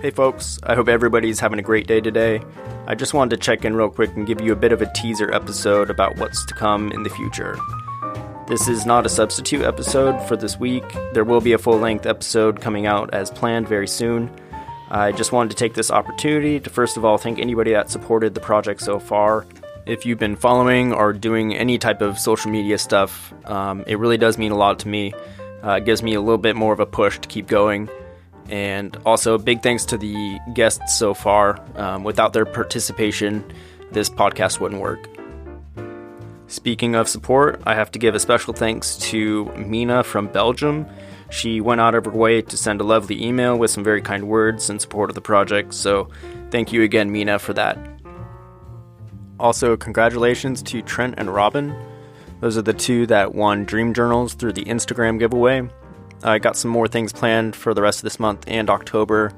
Hey folks, I hope everybody's having a great day today. I just wanted to check in real quick and give you a bit of a teaser episode about what's to come in the future. This is not a substitute episode for this week. There will be a full-length episode coming out as planned very soon. I just wanted to take this opportunity to first of all thank anybody that supported the project so far. If you've been following or doing any type of social media stuff, it really does mean a lot to me. It gives me a little bit more of a push to keep going. And also, big thanks to the guests so far. Without their participation, this podcast wouldn't work. Speaking of support, I have to give a special thanks to Mina from Belgium. She went out of her way to send a lovely email with some very kind words in support of the project, so thank you again, Mina, for that. Also, congratulations to Trent and Robin. Those are the two that won Dream Journals through the Instagram giveaway. I got some more things planned for the rest of this month and October.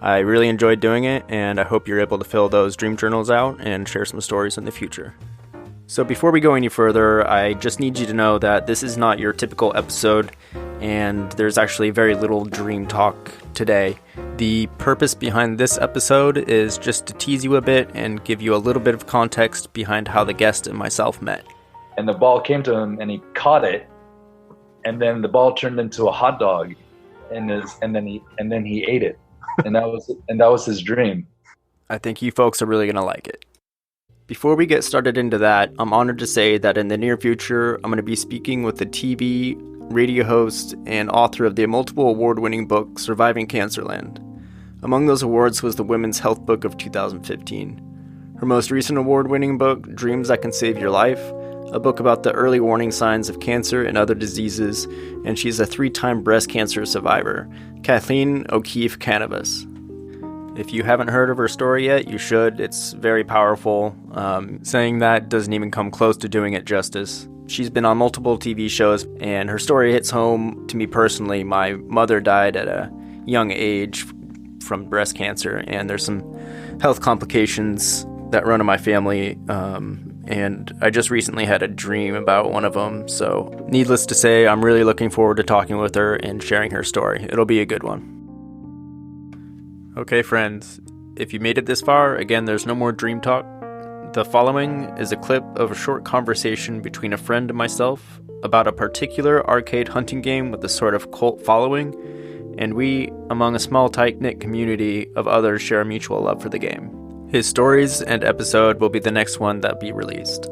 I really enjoyed doing it, and I hope you're able to fill those dream journals out and share some stories in the future. So before we go any further, I just need you to know that this is not your typical episode, and there's actually very little dream talk today. The purpose behind this episode is just to tease you a bit and give you a little bit of context behind how the guest and myself met. And the ball came to him, and he caught it. And then the ball turned into a hot dog, and then he ate it, and that was his dream. I think you folks are really gonna like it. Before we get started into that, I'm honored to say that in the near future, I'm going to be speaking with the TV, radio host, and author of the multiple award-winning book Surviving Cancerland. Among those awards was the Women's Health Book of 2015. Her most recent award-winning book, Dreams That Can Save Your Life, a book about the early warning signs of cancer and other diseases, and she's a 3-time breast cancer survivor, Kathleen O'Keefe Kanavos. If you haven't heard of her story yet, you should. It's very powerful. Saying that doesn't even come close to doing it justice. She's been on multiple TV shows, and her story hits home to me personally. My mother died at a young age from breast cancer, and there's some health complications that run in my family, and I just recently had a dream about one of them, so needless to say, I'm really looking forward to talking with her and sharing her story. It'll be a good one. Okay, friends, if you made it this far, again, there's no more dream talk. The following is a clip of a short conversation between a friend and myself about a particular arcade hunting game with a sort of cult following, and we, among a small tight-knit community of others, share a mutual love for the game. His stories and episode will be the next one that be released.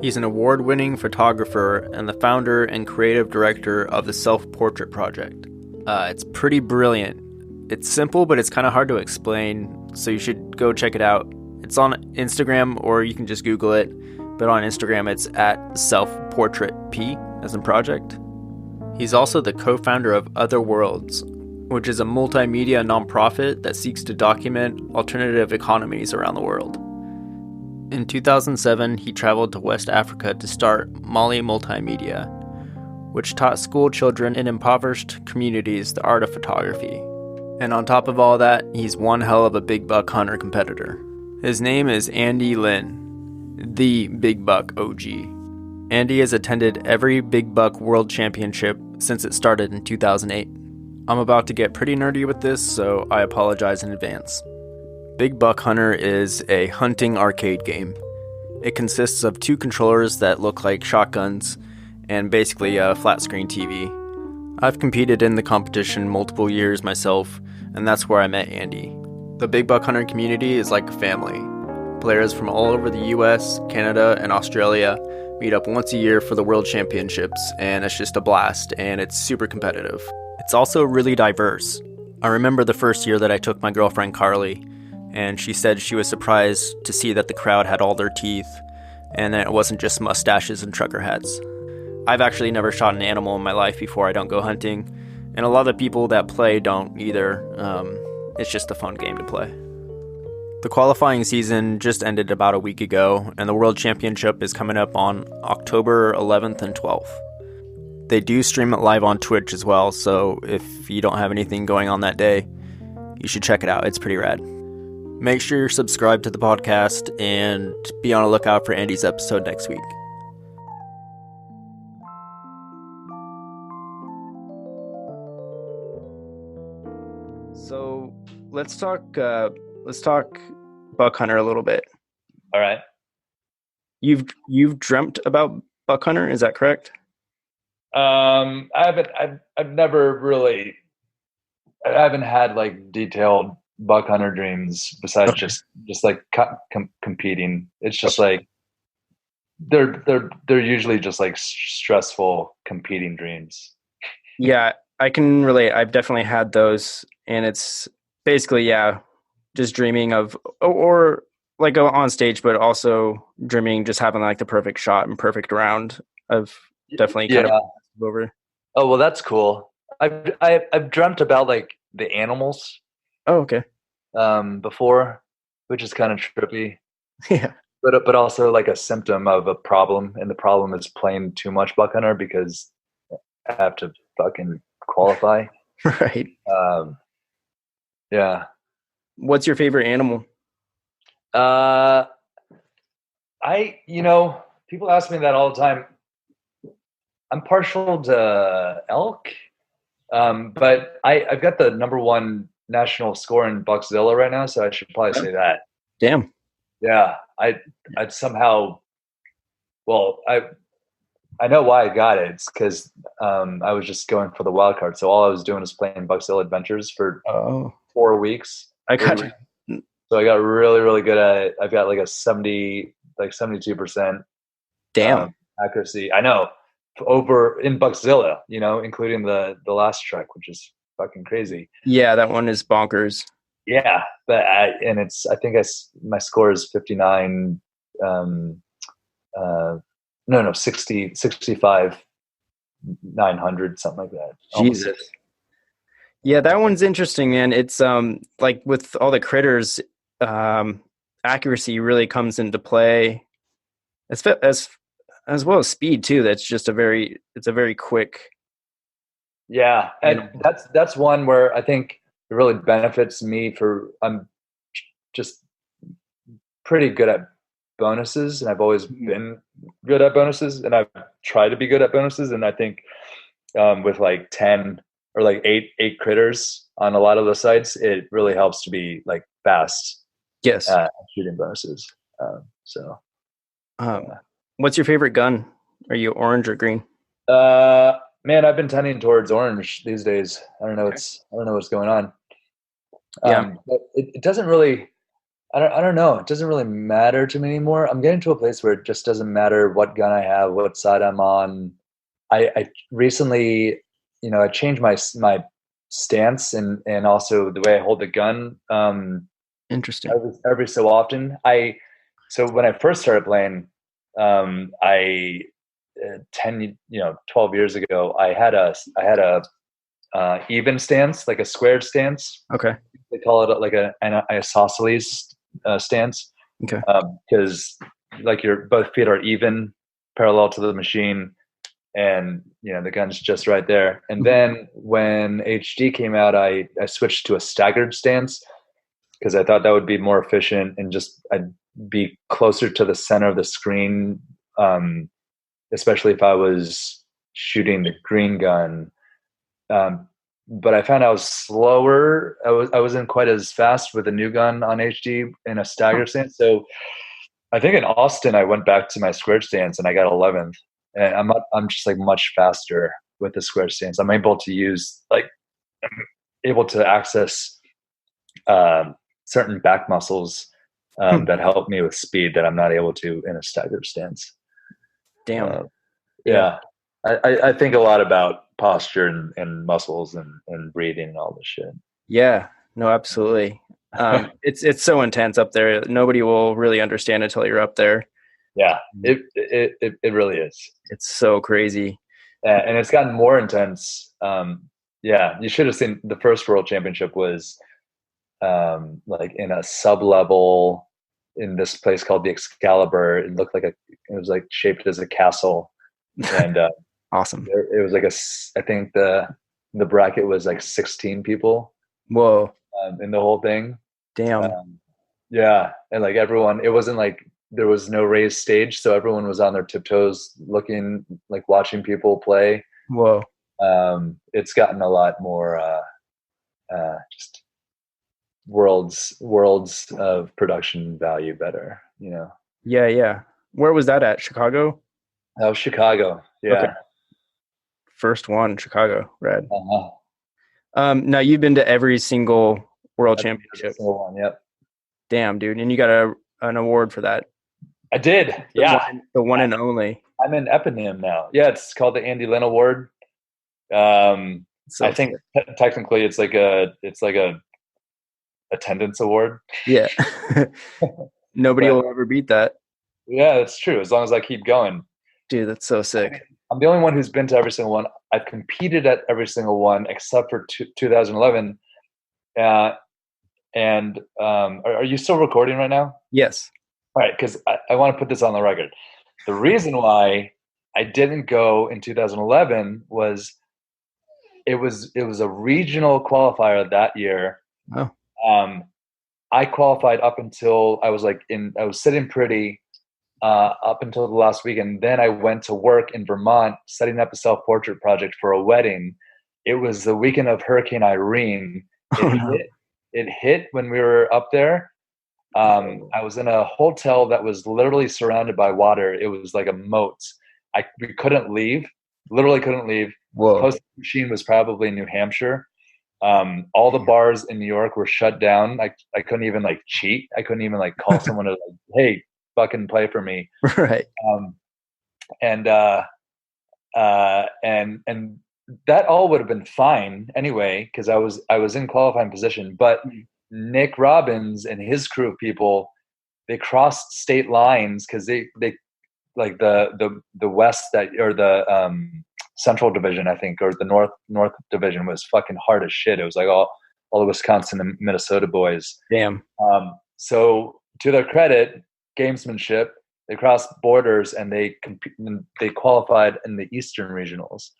He's an award-winning photographer and the founder and creative director of the Self-Portrait Project. It's pretty brilliant. It's simple, but it's kind of hard to explain, so you should go check it out. It's on Instagram, or you can just Google it, but on Instagram it's at selfportraitp, as in project. He's also the co-founder of Other Worlds, which is a multimedia nonprofit that seeks to document alternative economies around the world. In 2007, he traveled to West Africa to start Mali Multimedia, which taught school children in impoverished communities the art of photography. And on top of all that, he's one hell of a big buck hunter competitor. His name is Andy Lin, the Big Buck OG. Andy has attended every Big Buck World Championship since it started in 2008. I'm about to get pretty nerdy with this, so I apologize in advance. Big Buck Hunter is a hunting arcade game. It consists of 2 controllers that look like shotguns and basically a flat-screen TV. I've competed in the competition multiple years myself, and that's where I met Andy. The Big Buck Hunter community is like a family. Players from all over the US, Canada, and Australia meet up once a year for the World Championships, and it's just a blast, and it's super competitive. It's also really diverse. I remember the first year that I took my girlfriend Carly, and she said she was surprised to see that the crowd had all their teeth, and that it wasn't just mustaches and trucker hats. I've actually never shot an animal in my life before I don't go hunting, and a lot of the people that play don't either. It's just a fun game to play. The qualifying season just ended about a week ago, and the World Championship is coming up on October 11th and 12th. They do stream it live on Twitch as well, so if you don't have anything going on that day, you should check it out. It's pretty rad. Make sure you're subscribed to the podcast and be on a lookout for Andy's episode next week. So So let's talk. Let's talk Buck Hunter a little bit. All right. You've dreamt about Buck Hunter, is that correct? I haven't. I've never really. I haven't had like detailed buck hunter dreams besides Okay. just like competing. It's just like they're usually just like stressful competing dreams. Yeah, I can relate. I've definitely had those, and it's basically just dreaming of or like on stage, but also dreaming just having like the perfect shot and perfect round. I've definitely kind of Yeah. over. Oh well, that's cool. I've dreamt about like the animals Oh, okay. before, which is kind of trippy, Yeah. but also like a symptom of a problem, and the problem is playing too much buck hunter because I have to fucking qualify. Right. Um, yeah. What's your favorite animal? Uh, people ask me that all the time. I'm partial to elk, but I've got the number one national score in Buckzilla right now, so I should probably say that. Damn. Yeah, I'd somehow. Well, I know why I got it. It's because I was just going for the wild card. So all I was doing was playing Buckzilla Adventures for Oh, 4 weeks, I 3 weeks. got So I got really, really good at it. I've got like a 72% damn. accuracy. I know over in Buckzilla, including the last trek, which is fucking crazy. Yeah, that one is bonkers. Yeah, but I think my score is 59. Uh, no, 60, 65, 900, something like that. Almost. Jesus. Yeah, that one's interesting, man. It's like with all the critters, um, accuracy really comes into play as well as speed too. It's a very quick Yeah, and animal. that's one where I think it really benefits me for I'm just pretty good at bonuses, and I've always been good at bonuses, and I've tried to be good at bonuses, and I think with like 10 or like eight critters on a lot of the sites, it really helps to be like fast Yes. at shooting bonuses. So Um, yeah. what's your favorite gun? Are you orange or green? Man, I've been tending towards orange these days. Okay. I don't know what's going on. Yeah. But it doesn't really. I don't know. It doesn't really matter to me anymore. I'm getting to a place where it just doesn't matter what gun I have, what side I'm on. I recently, I changed my stance and also the way I hold the gun. Interesting. Every so often, so when I first started playing, I 10, 12 years ago, I had a even stance, like a squared stance. Okay. They call it like an isosceles stance, Okay. because like your both feet are even, parallel to the machine, and the gun's just right there. And then when HD came out, I switched to a staggered stance because I thought that would be more efficient and just I'd be closer to the center of the screen, especially if I was shooting the green gun. But I found I was slower. I wasn't quite as fast with a new gun on HD in a stagger stance. So I think in Austin I went back to my square stance and I got 11th. And I'm just like much faster with the square stance. I'm able to access certain back muscles that help me with speed that I'm not able to in a staggered stance. Damn. Uh, Yeah. yeah, I think a lot about posture and muscles and breathing and all this shit. Yeah. No, absolutely. It's so intense up there. Nobody will really understand until you're up there. Yeah, it really is. It's so crazy. And it's gotten more intense. Yeah, you should have seen the first World Championship was like in a sub level in this place called the Excalibur. It looked like it was like shaped as a castle, and Awesome. it was like I think the bracket was like 16 people Whoa. in the whole thing. Damn. Yeah, and like everyone, it wasn't like there was no raised stage, so everyone was on their tiptoes, looking like watching people play. Whoa. It's gotten a lot more just worlds of production value better, you know. Yeah, yeah. Where was that at? Chicago? That was Chicago. Okay. Yeah. First one, Chicago, Red. Uh-huh. Now you've been to every single World Every Championship. single one. Yep. Damn, dude. And you got an award for that. I did. Yeah. The one and only. I'm in Eponym now. Yeah, it's called the Andy Lynn Award. So I think technically it's like a attendance award. yeah. Nobody will ever beat that. Yeah, that's true. As long as I keep going. Dude, that's so sick. I'm the only one who's been to every single one. I've competed at every single one except for 2011. Are you still recording right now? Yes. All right, because I want to put this on the record. The reason why I didn't go in 2011 was it was a regional qualifier that year. Oh. I qualified up until I was sitting pretty up until the last week, and then I went to work in Vermont setting up a self-portrait project for a wedding. It was the weekend of Hurricane Irene. It hit when we were up there. I was in a hotel that was literally surrounded by water. It was like a moat. We couldn't leave. Literally couldn't leave. Whoa. Post machine was probably in New Hampshire. All the bars in New York were shut down. I couldn't even like cheat. I couldn't even like call someone to like, hey, fucking play for me. Right. And that all would have been fine anyway, because I was in qualifying position. But Nick Robbins and his crew of people, they crossed state lines because they like the West or the Central Division, I think, or the North Division was fucking hard as shit. It was like all the Wisconsin and Minnesota boys. Damn. So to their credit, gamesmanship, they crossed borders and they qualified in the Eastern regionals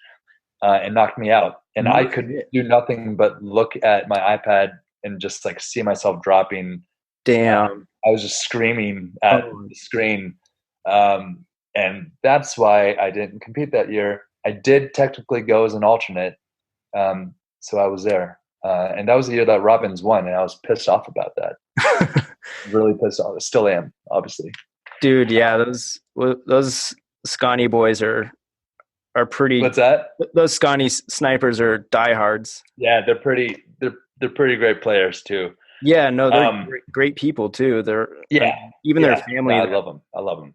and knocked me out. And I could do nothing but look at my iPad and just like see myself dropping. Damn. I was just screaming at the screen. And that's why I didn't compete that year. I did technically go as an alternate. So I was there. And that was the year that Robbins won, and I was pissed off about that. Really pissed off. Still am, obviously. Dude, yeah, those Scotty boys are pretty. What's that? Those Scotty snipers are diehards. Yeah, they're pretty great players too. Yeah, no, they're great people too. They're even their family. I love them.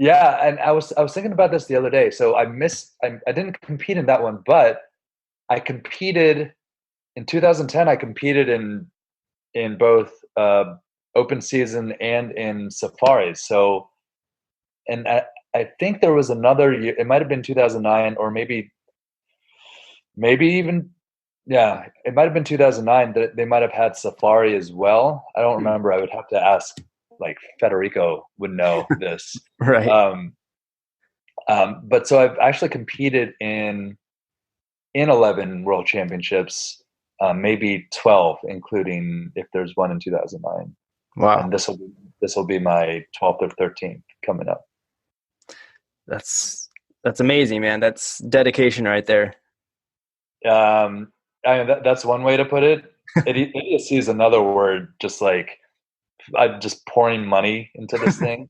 Yeah, and I was thinking about this the other day. So I didn't compete in that one, but I competed in 2010. I competed in both open season and in safaris. So, and I think there was another year. It might have been 2009, or maybe even. Yeah, it might have been 2009 that they might have had safari as well. I don't remember. I would have to ask. Like Federico would know this. Right. But so I've actually competed in 11 World Championships, maybe 12, including if there's one in 2009. Wow. And this will be my 12th or 13th coming up. That's amazing, man. That's dedication right there. I mean, that's one way to put it. Idiocy is another word, just like I'm just pouring money into this thing.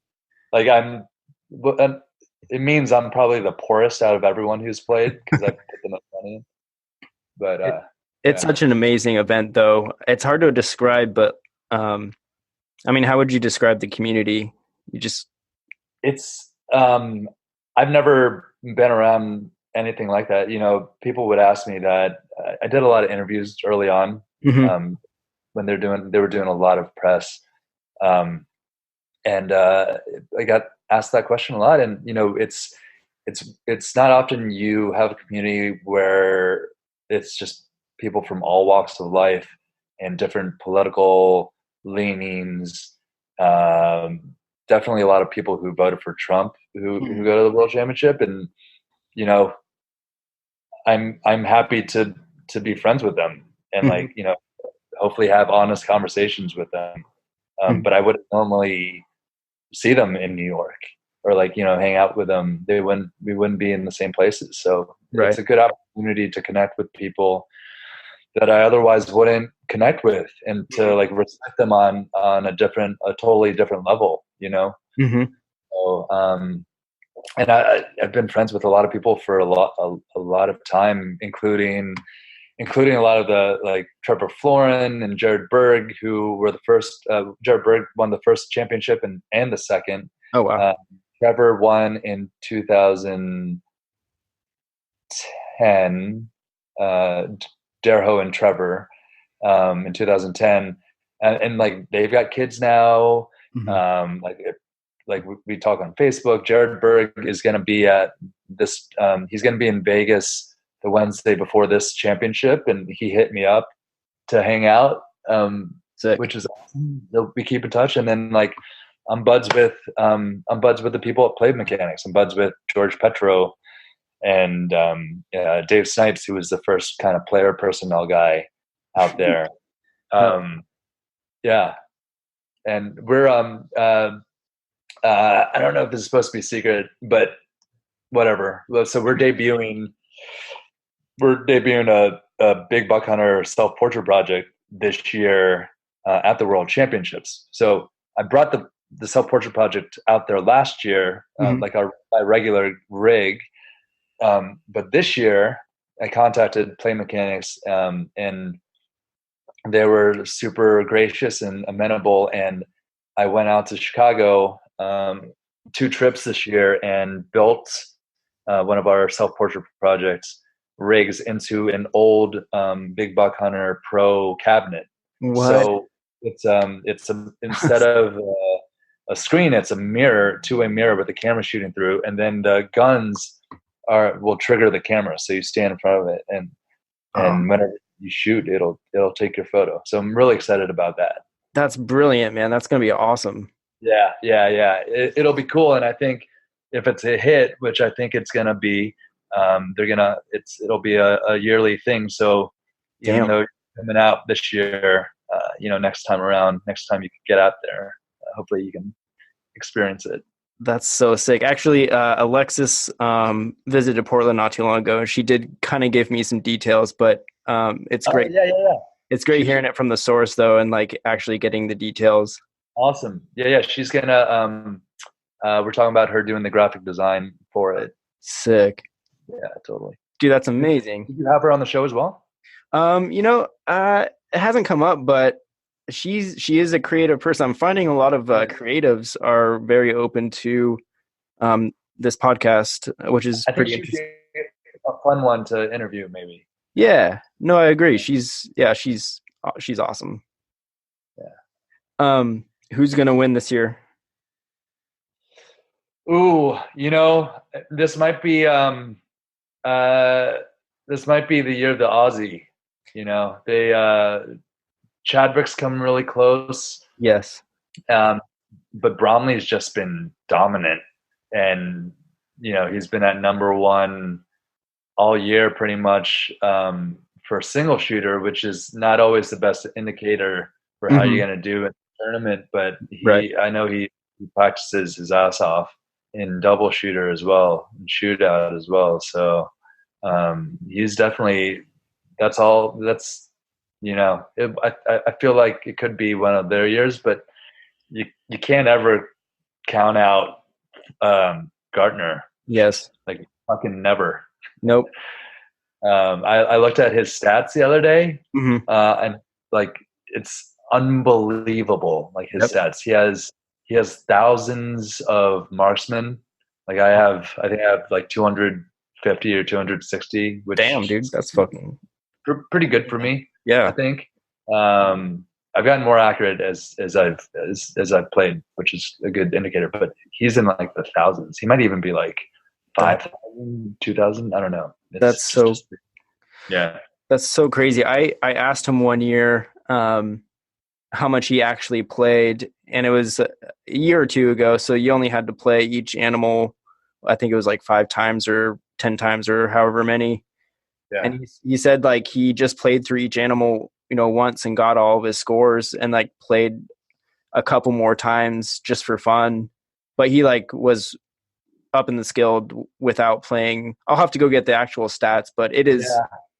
Like it means I'm probably the poorest out of everyone who's played because I've put enough money in. But it's such an amazing event, though. It's hard to describe, but I mean, how would you describe the community? I've never been around anything like that. You know, people would ask me that. I did a lot of interviews early on when they were doing a lot of press. And I got asked that question a lot, and you know, it's not often you have a community where it's just people from all walks of life and different political leanings. Definitely a lot of people who voted for Trump who go to the World Championship, and you know, I'm happy to be friends with them and like, you know, hopefully have honest conversations with them. But I wouldn't normally see them in New York or like, you know, hang out with them. We wouldn't be in the same places. So It's a good opportunity to connect with people that I otherwise wouldn't connect with, and to like respect them on a totally different level, you know. Mm-hmm. So, and I've been friends with a lot of people for a lot of time, including a lot of the like Trevor Florin and Jared Berg, who were the first. Jared Berg won the first championship and the second. Oh wow. Trevor won in 2010. Derho and Trevor in 2010, and like they've got kids now. Mm-hmm. Like we talk on Facebook. Jared Berg is going to be at this. He's going to be in Vegas the Wednesday before this championship, and he hit me up to hang out, Sick. which is awesome. We keep in touch, and then like I'm buds with the people at Play Mechanics. I'm buds with George Petro and Dave Snipes, who was the first kind of player personnel guy out there. Yeah, and we're I don't know if this is supposed to be secret, but whatever. So we're debuting a Big Buck Hunter self-portrait project this year at the World Championships. So I brought the self-portrait project out there last year, Mm-hmm. like our regular rig. But this year I contacted Play Mechanics, and they were super gracious and amenable. And I went out to Chicago 2 trips this year and built one of our self-portrait projects rigs into an old Big Buck Hunter Pro cabinet. What? So instead of a screen, it's a mirror, 2-way mirror with the camera shooting through, and then the guns will trigger the camera, so you stand in front of it, and whenever you shoot, it'll take your photo. So I'm really excited about that. That's brilliant, man. That's gonna be awesome. Yeah. It'll be cool, and I think if it's a hit, which I think it's gonna be, it'll be a yearly thing. So even though you're coming out this year, next time you can get out there, hopefully you can experience it. That's so sick. Actually, Alexis visited Portland not too long ago, and she did kind of give me some details, but it's great. Yeah. It's great hearing it from the source, though, and like actually getting the details. Awesome. Yeah. She's gonna. We're talking about her doing the graphic design for it. Sick. Yeah, totally. Dude, that's amazing. Did you have her on the show as well? It hasn't come up, but she is a creative person. I'm finding a lot of creatives are very open to this podcast, which is pretty interesting. A fun one to interview, maybe. Yeah, no, I agree. She's awesome. Yeah. Who's gonna win this year? Ooh, this might be the year of the Aussie. They Chadwick's come really close. Yes. But Bromley's just been dominant, and he's been at number 1 all year pretty much for a single shooter, which is not always the best indicator for how you're going to do in the tournament. But I know he practices his ass off in double shooter as well, and shootout as well. So he's definitely I feel like it could be one of their years, but you can't ever count out Gartner. Yes. Like fucking never. Nope. I looked at his stats the other day, and like it's unbelievable. Like his stats, he has thousands of marksmen. Like I think I have like 250 or 260. Which damn, dude, that's fucking pretty good for me. Yeah, I think. I've gotten more accurate as I've played, which is a good indicator. But he's in like the thousands. He might even be like 5,000, 2,000. I don't know. That's so crazy. I asked him one year how much he actually played, and it was a year or two ago. So you only had to play each animal. I think it was like 5 times or 10 times or however many. Yeah. And he said like he just played through each animal, once and got all of his scores, and like played a couple more times just for fun. But he like was up in the Skilled without playing. I'll have to go get the actual stats, but it is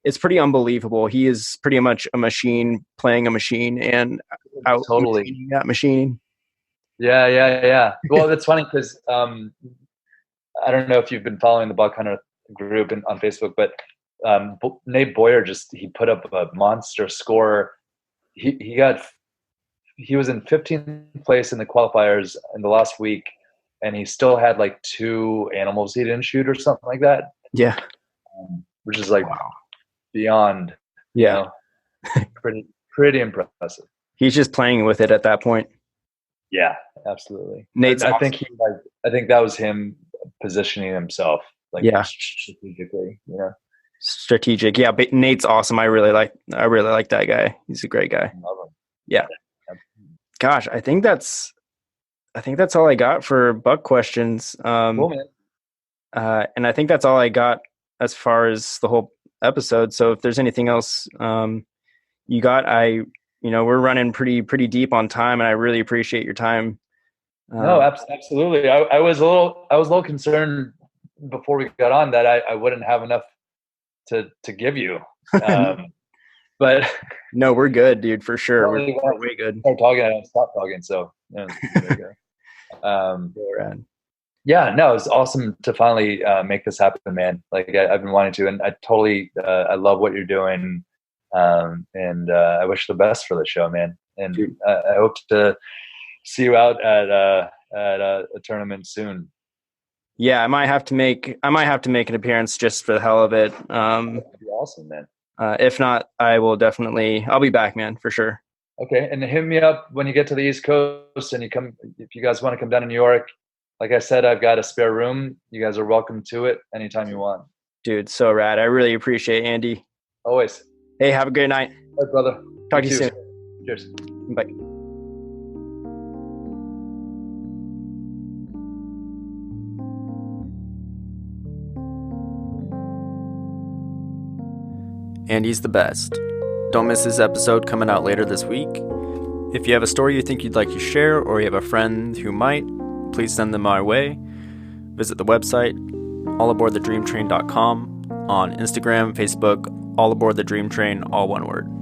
it's pretty unbelievable. He is pretty much a machine playing a machine and out Totally. that machine. Yeah. Well, that's funny because I don't know if you've been following the Buck Hunter group on Facebook, but Nate Boyer he put up a monster score. He was in 15th place in the qualifiers in the last week, and he still had like 2 animals he didn't shoot or something like that. Yeah, which is like beyond, yeah, pretty impressive. He's just playing with it at that point. Yeah, absolutely. Nate's I awesome. think that was him positioning himself strategically, Strategic. Yeah, but Nate's awesome. I really like that guy. He's a great guy. Love him. Yeah. Gosh, I think that's all I got for Buck questions. Cool, man. And I think that's all I got as far as the whole episode. So if there's anything else you got, we're running pretty deep on time, and I really appreciate your time. No, absolutely. I was a little concerned before we got on that I wouldn't have enough to give you. But no, we're good, dude, for sure. We're way good. Start talking, I don't stop talking. So yeah, no, it's awesome to finally make this happen, man. Like I've been wanting to, and I totally I love what you're doing. And I wish the best for the show, man. And I hope to see you out at a tournament soon. Yeah, I might have to make an appearance just for the hell of it. That'd be awesome, man. If not, I'll be back, man, for sure. Okay, and hit me up when you get to the East Coast and if you guys want to come down to New York. Like I said, I've got a spare room. You guys are welcome to it anytime you want. Dude, so rad. I really appreciate it, Andy. Always. Hey, have a great night. All right, brother. Talk to you soon. Cheers. Bye. Andy's the best. Don't miss this episode coming out later this week. If you have a story you think you'd like to share, or you have a friend who might, please send them my way. Visit the website, allaboardthedreamtrain.com, on Instagram, Facebook, All Aboard the Dream Train, all one word.